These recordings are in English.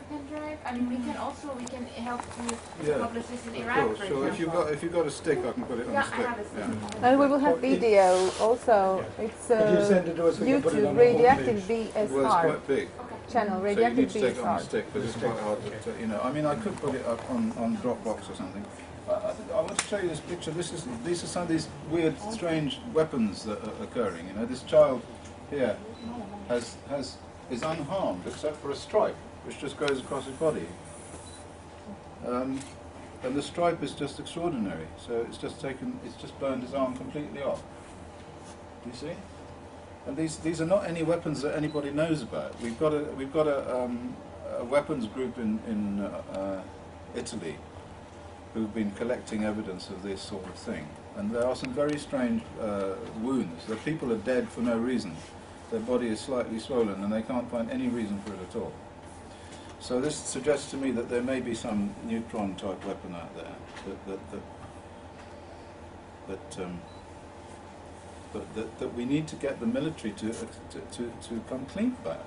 pen drive? I mean, we can help to Yeah, publish this in of Iraq, course, for sure. example. If you've got a stick, I can put it on Yeah, a stick. I have a stick. Yeah. And we will have video also. It's But you send it to us, we can put it YouTube on the Radioactive homepage. Well, it's BSR quite big. channel. So you need Radioactive to take it on a BSR. stick because it's quite hard to, you know. I mean, I could put it up on Dropbox or something. I want to show you this picture. These are some of these weird, strange weapons that are occurring. You know, this child here is unharmed except for a stripe which just goes across his body. And the stripe is just extraordinary. So it's just burned his arm completely off. Do you see? And these are not any weapons that anybody knows about. We've got a weapons group in Italy who've been collecting evidence of this sort of thing. And there are some very strange wounds. The people are dead for no reason. Their body is slightly swollen and they can't find any reason for it at all. So this suggests to me that there may be some neutron type weapon out there that we need to get the military to come clean about.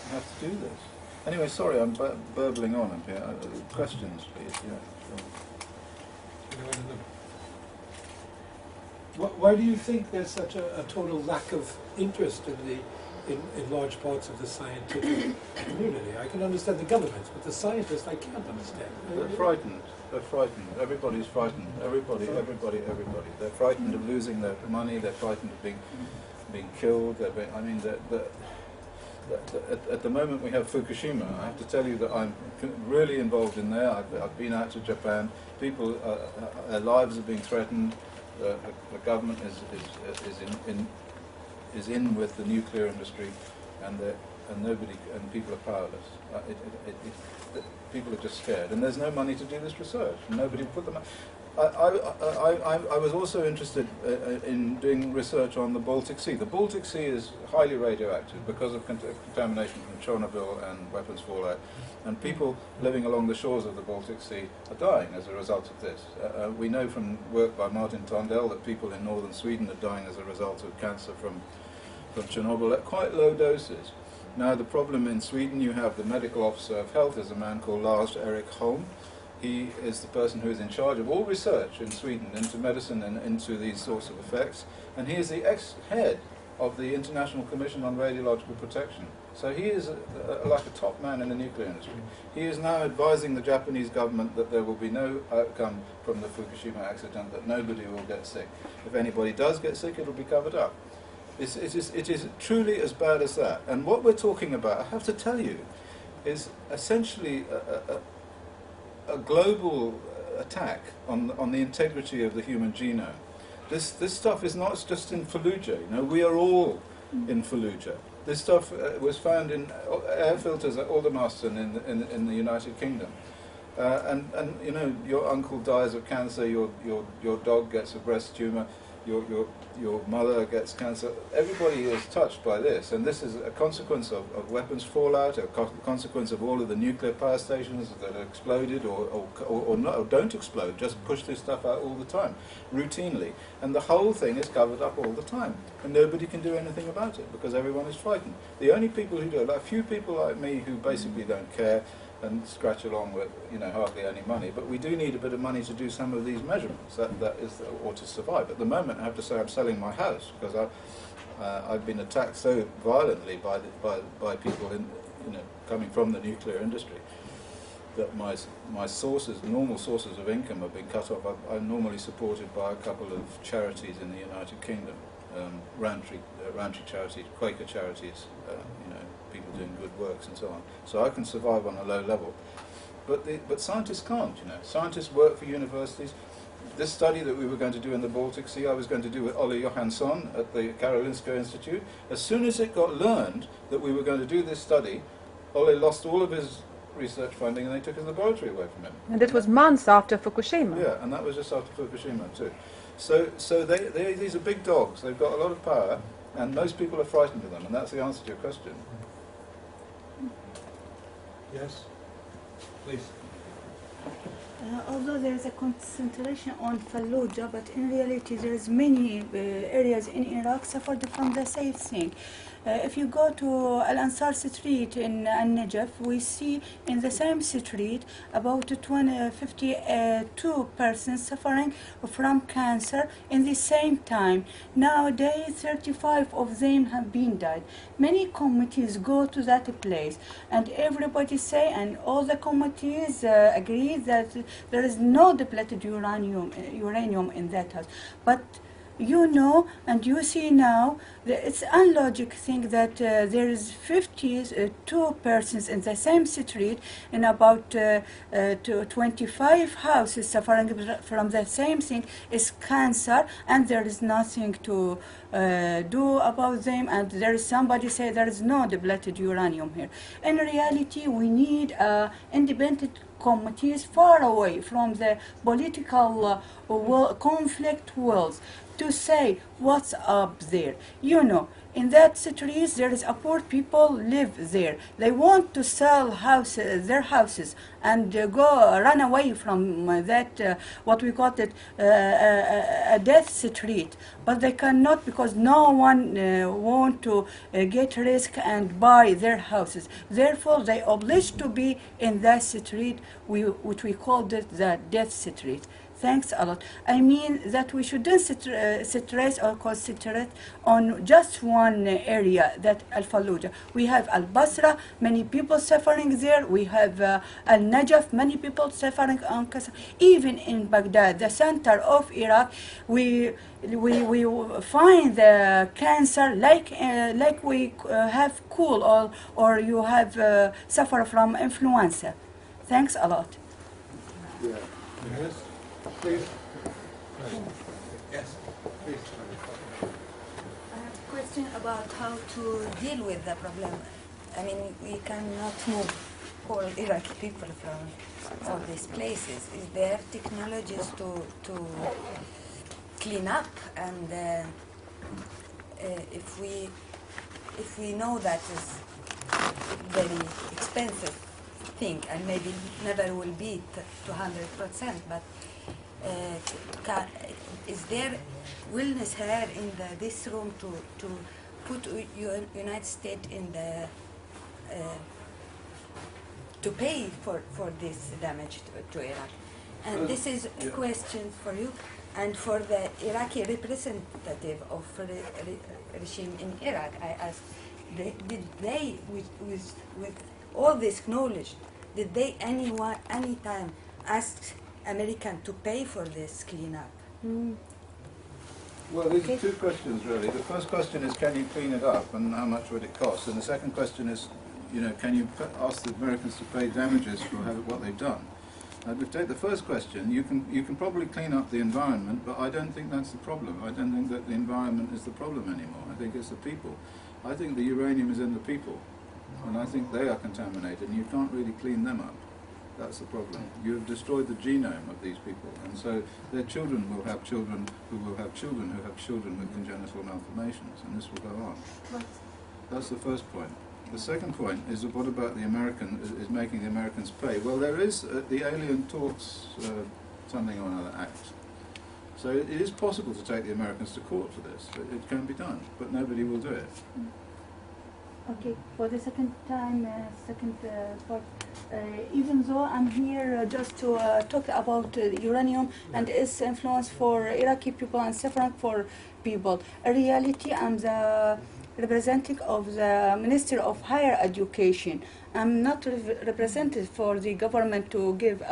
We have to do this. Anyway, sorry, I'm burbling on up here. Questions, please. Yeah. Sure. Why do you think there's such a total lack of interest in large parts of the scientific community? I can understand the governments, but the scientists I can't understand. They're frightened. They're frightened. Everybody's frightened. Everybody. They're frightened of losing their money. They're frightened of being killed. At the moment we have Fukushima. I have to tell you that I'm really involved in there. I've been out to Japan. People, their lives are being threatened. The government is in with the nuclear industry, and people are powerless. People are just scared, and there's no money to do this research. Nobody put them. I was also interested in doing research on the Baltic Sea. The Baltic Sea is highly radioactive because of contamination from Chernobyl and weapons fallout, and people living along the shores of the Baltic Sea are dying as a result of this. We know from work by Martin Tondell that people in northern Sweden are dying as a result of cancer from Chernobyl at quite low doses. Now the problem in Sweden, you have the medical officer of health is a man called Lars Erik Holm. He is the person who is in charge of all research in Sweden into medicine and into these sorts of effects, and he is the ex-head of the International Commission on Radiological Protection. So he is like a top man in the nuclear industry. He is now advising the Japanese government that there will be no outcome from the Fukushima accident, that nobody will get sick. If anybody does get sick, it will be covered up. It is truly as bad as that. And what we're talking about, I have to tell you, is essentially a global attack on the integrity of the human genome. This stuff is not just in Fallujah. You know, we are all in Fallujah. This stuff was found in air filters at Aldermaston in the United Kingdom. And you know, your uncle dies of cancer. Your dog gets a breast tumor. Your mother gets cancer. Everybody is touched by this, and this is a consequence of weapons fallout, a consequence of all of the nuclear power stations that are exploded or don't explode, just push this stuff out all the time, routinely. And the whole thing is covered up all the time, and nobody can do anything about it because everyone is frightened. The only people who do it, like a few people like me who basically don't care and scratch along with, you know, hardly any money. But we do need a bit of money to do some of these measurements, or to survive. At the moment, I have to say I'm selling my house because I've been attacked so violently by people coming from the nuclear industry that my sources, normal sources of income, have been cut off. I'm normally supported by a couple of charities in the United Kingdom, Roundtree charities, Quaker charities, people doing good works and so on. So I can survive on a low level. But scientists can't, you know. Scientists work for universities. This study that we were going to do in the Baltic Sea, I was going to do with Ole Johansson at the Karolinska Institute. As soon as it got learned that we were going to do this study, Ole lost all of his research funding and they took his laboratory away from him. And that was months after Fukushima. Yeah, and that was just after Fukushima too. So these are big dogs. They've got a lot of power, and most people are frightened of them, and that's the answer to your question. Yes, please. Although there is a concentration on Fallujah, but in reality there is many areas in Iraq suffered from the same thing. If you go to Al Ansar Street in Najaf, we see in the same street about 52 persons suffering from cancer in the same time. Nowadays, 35 of them have been died. Many committees go to that place, and everybody say, and all the committees agree that there is no depleted uranium in that house. But you know, and you see now, it's unlogic thing that there is 52 persons in the same street in about 25 houses suffering from the same thing, is cancer, and there is nothing to do about them, and there is somebody say there is no depleted uranium here. In reality, we need independent committees far away from the political conflict worlds to say what's up there. You know, in that street there is a poor people live there. They want to sell houses, their houses, and run away from that what we call it a death street, but they cannot because no one want to get risk and buy their houses. Therefore, they obliged to be in that street, which we called it the death street. Thanks a lot. I mean that we shouldn't stress or concentrate on just one area, that Al-Fallujah. We have Al-Basra, many people suffering there. We have Al-Najaf, many people suffering on cancer. Even in Baghdad, the center of Iraq, we find the cancer like we have cool or you have suffer from influenza. Thanks a lot. Yeah. Yes, please. Yes, please. I have a question about how to deal with the problem. I mean, we cannot move all Iraqi people from all these places. Is there technologies to clean up? And if we know that is very expensive thing, and maybe never will be 200%, but is there willingness here in this room to put United States in the to pay for this damage to Iraq? And this is a question for you and for the Iraqi representative of regime in Iraq. I asked, did they, with all this knowledge, did they any time ask American to pay for this cleanup? Well, these are two questions really. The first question is, can you clean it up, and how much would it cost? And the second question is, you know, can you ask the Americans to pay damages for what they've done? We take the first question. You can probably clean up the environment, but I don't think that's the problem. I don't think that the environment is the problem anymore. I think it's the people. I think the uranium is in the people, and I think they are contaminated, and you can't really clean them up. That's the problem. You have destroyed the genome of these people, and so their children will have children who will have children who have children with congenital malformations, and this will go on. That's the first point. The second point is, what about the is making the Americans pay? Well, there is the Alien Talks something or another act. So it is possible to take the Americans to court for this. It can be done, but nobody will do it. Okay, for the second time, part, even though I'm here just to talk about uranium and its influence for Iraqi people and suffering for people, in reality I'm the representative of the Minister of Higher Education. I'm not representative for the government to give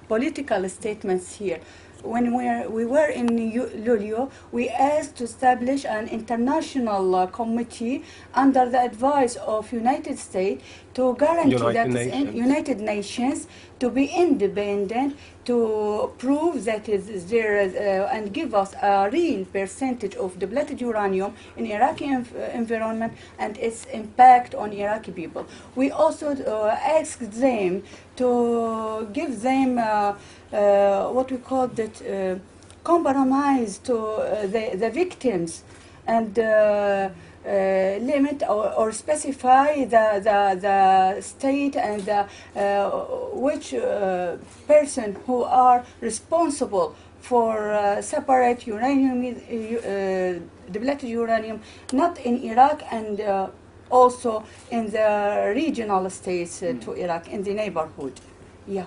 political statements here. When we were in Luleå, we asked to establish an international committee under the advice of United States to guarantee United Nations to be independent, to prove that there is, and give us a real percentage of depleted uranium in Iraqi environment and its impact on Iraqi people. We also asked them to give them what we call that compromise to the victims, and limit or specify the state and which person who are responsible for separate uranium, depleted uranium, not in Iraq and also in the regional states to Iraq, in the neighborhood. Yeah.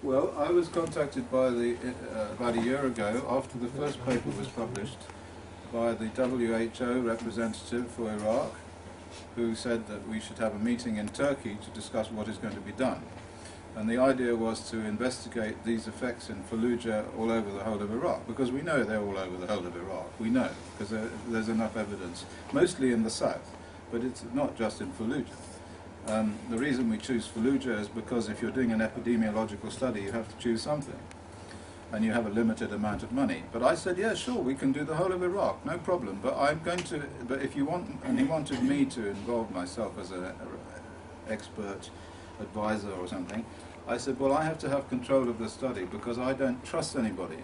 Well, I was contacted by about a year ago, after the first paper was published, by the WHO representative for Iraq, who said that we should have a meeting in Turkey to discuss what is going to be done. And the idea was to investigate these effects in Fallujah all over the whole of Iraq, because we know they're all over the whole of Iraq. We know, because there's enough evidence, mostly in the south, but it's not just in Fallujah. The reason we choose Fallujah is because if you're doing an epidemiological study, you have to choose something, and you have a limited amount of money. But I said, yeah, sure, we can do the whole of Iraq, no problem. But but if you want, and he wanted me to involve myself as an expert advisor or something, I said, well, I have to have control of the study because I don't trust anybody.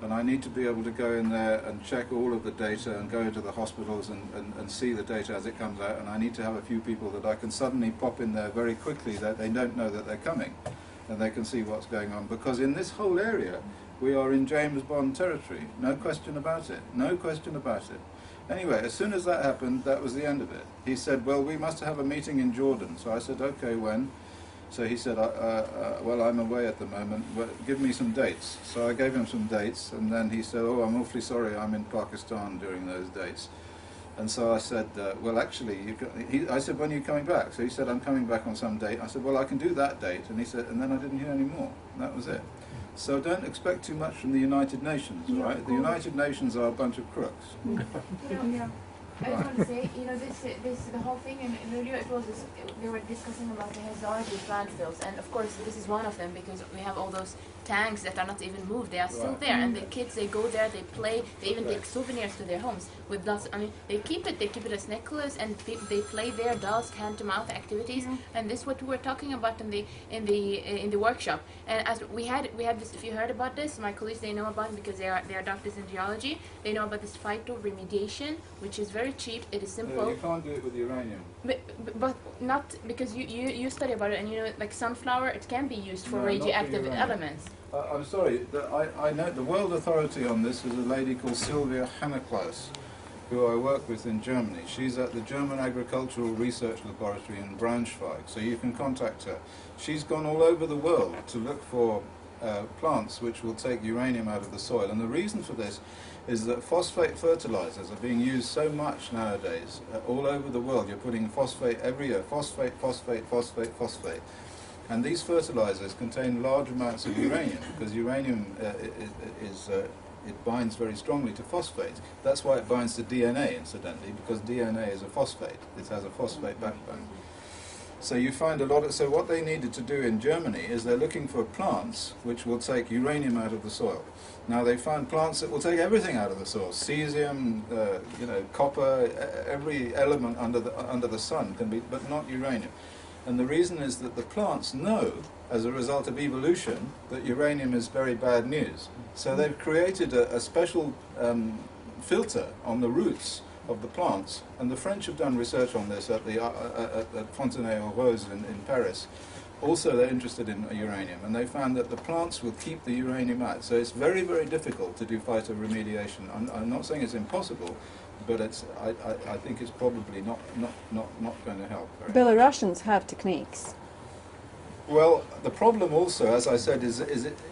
And I need to be able to go in there and check all of the data and go into the hospitals and see the data as it comes out. And I need to have a few people that I can suddenly pop in there very quickly, that they don't know that they're coming, and they can see what's going on. Because in this whole area, we are in James Bond territory. No question about it. No question about it. Anyway, as soon as that happened, that was the end of it. He said, well, we must have a meeting in Jordan. So I said, okay, when? So he said, well, I'm away at the moment, but give me some dates. So I gave him some dates, and then he said, oh, I'm awfully sorry, I'm in Pakistan during those dates. And so I said, well, actually, I said, when are you coming back? So he said, I'm coming back on some date. I said, well, I can do that date. And he said, and then I didn't hear any more. And that was it. So don't expect too much from the United Nations, Yeah, right? The United Nations are a bunch of crooks. Yeah. I just want to say, the whole thing, and earlier it was they were discussing about the hazardous landfills, and of course this is one of them because we have all those tanks that are not even moved; they are still there, and the kids, they go there, they play, they even take souvenirs to their homes with lots. I mean, they keep it as necklace, and they play there, dolls, hand-to-mouth activities, and this is what we were talking about in the workshop. And as we had this, if you heard about this, my colleagues, they know about it because they are doctors in geology. They know about this phytoremediation, which is very cheap. It is simple. You can't do it with uranium. But not because you study about it, and you know, like sunflower, it can be used for No, not for radioactive uranium. elements. I'm sorry, I know the world authority on this is a lady called Sylvia Hanneklaus, who I work with in Germany. She's at the German Agricultural Research Laboratory in Braunschweig, so you can contact her. She's gone all over the world to look for plants which will take uranium out of the soil, and the reason for this is that phosphate fertilizers are being used so much nowadays all over the world. You're putting phosphate every year, phosphate, phosphate, phosphate, phosphate. And these fertilizers contain large amounts of uranium, because uranium it binds very strongly to phosphate. That's why it binds to DNA, incidentally, because DNA is a phosphate. It has a phosphate backbone. So you find a lot of, so what they needed to do in Germany is they're looking for plants which will take uranium out of the soil. Now they found plants that will take everything out of the soil, cesium, copper, every element under the sun can be, but not uranium. And the reason is that the plants know, as a result of evolution, that uranium is very bad news. So they've created a special filter on the roots of the plants, and the French have done research on this at Fontenay-aux-Roses in Paris. Also, they're interested in uranium, and they found that the plants will keep the uranium out. So it's very, very difficult to do phytoremediation. I'm not saying it's impossible, but I think it's probably not going to help. Belarusians have techniques. Well, the problem also, as I said, is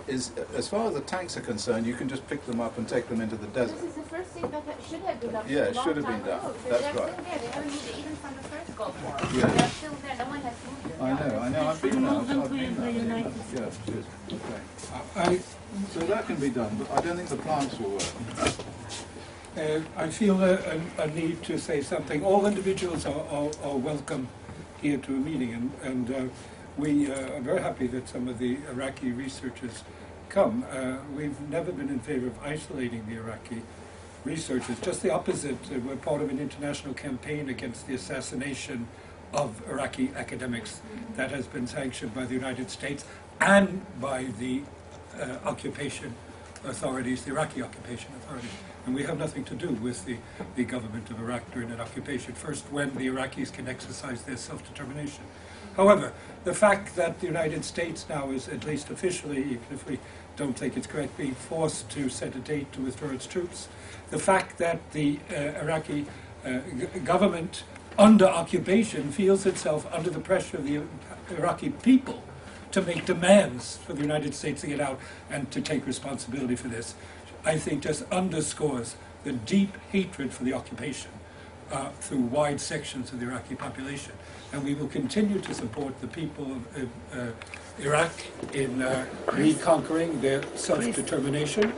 as far as the tanks are concerned, you can just pick them up and take them into the desert. This is the first thing that should have been done. Yeah, it a long should have time been done. ago. That's They're right. still there. They haven't moved it even from the first Gulf War. Yeah. They're still there. No one has moved them. I know. I've been there. I've been there. Yeah, cheers. Okay. So that can be done, but I don't think the plants will work. I feel a need to say something. All individuals are welcome here to a meeting, and we are very happy that some of the Iraqi researchers come. We've never been in favor of isolating the Iraqi researchers. Just the opposite. We're part of an international campaign against the assassination of Iraqi academics that has been sanctioned by the United States and by the occupation authorities, the Iraqi occupation authorities. And we have nothing to do with the government of Iraq during that occupation, first when the Iraqis can exercise their self-determination. However, the fact that the United States now is, at least officially, even if we don't think it's correct, being forced to set a date to withdraw its troops, the fact that the Iraqi government under occupation feels itself under the pressure of the Iraqi people to make demands for the United States to get out and to take responsibility for this, I think just underscores the deep hatred for the occupation through wide sections of the Iraqi population. And we will continue to support the people of Iraq in reconquering their self-determination.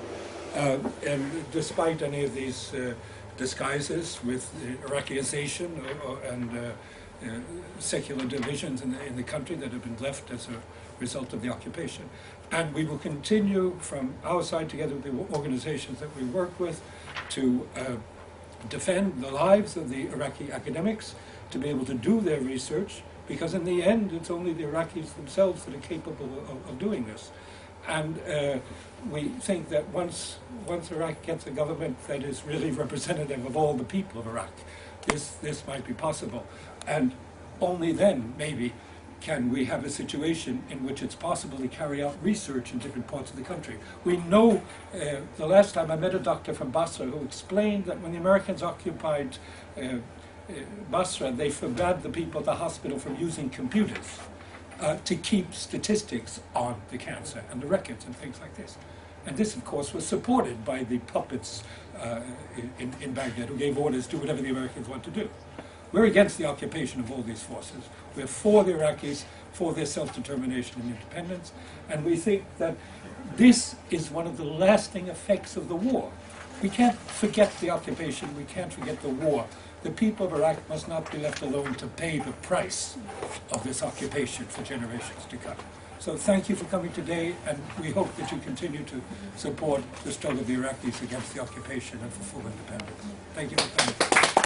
And despite any of these disguises with Iraqization and secular divisions in the country that have been left as a result of the occupation. And we will continue from our side, together with the organizations that we work with, to defend the lives of the Iraqi academics, to be able to do their research, because in the end it's only the Iraqis themselves that are capable of doing this. And we think that once Iraq gets a government that is really representative of all the people of Iraq, this might be possible. And only then, maybe, can we have a situation in which it's possible to carry out research in different parts of the country. We know, the last time I met a doctor from Basra who explained that when the Americans occupied Basra, they forbade the people at the hospital from using computers to keep statistics on the cancer and the records and things like this. And this, of course, was supported by the puppets in Baghdad who gave orders to do whatever the Americans want to do. We're against the occupation of all these forces. We're for the Iraqis, for their self-determination and independence, and we think that this is one of the lasting effects of the war. We can't forget the occupation, we can't forget the war. The people of Iraq must not be left alone to pay the price of this occupation for generations to come. So thank you for coming today, and we hope that you continue to support the struggle of the Iraqis against the occupation and for full independence. Thank you for coming.